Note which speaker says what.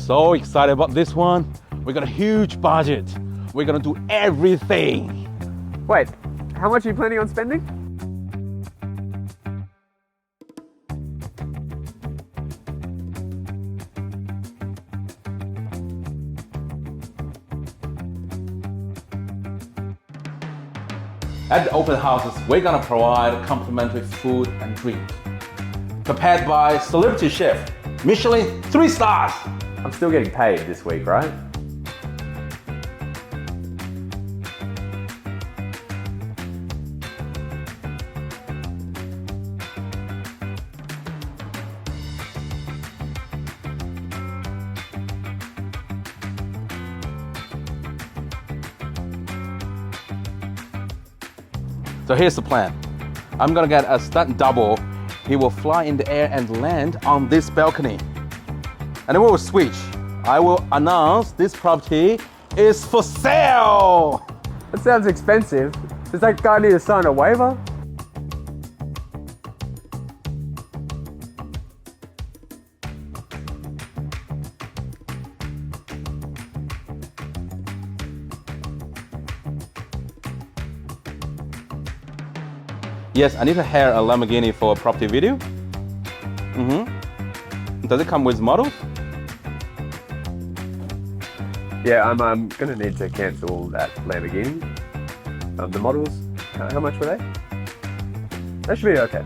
Speaker 1: so excited about this one. We got a huge budget. We're gonna do everything.
Speaker 2: Wait, how much are you planning on spending?
Speaker 1: At the open houses, we're gonna provide complimentary food and drink. Prepared by celebrity chef, Michelin 3 stars.
Speaker 2: I'm still getting paid this week, right?
Speaker 1: So here's the plan. I'm gonna get a stunt double. He will fly in the air and land on this balcony. And then we will switch. I will announce this property is for sale.
Speaker 2: That sounds expensive. Does that guy need to sign a waiver?
Speaker 1: Yes, I need to hire a Lamborghini for a property video. Does it come with models?
Speaker 2: Yeah, I'm gonna need to cancel that Lamborghini. The models, how much were they? That should be okay.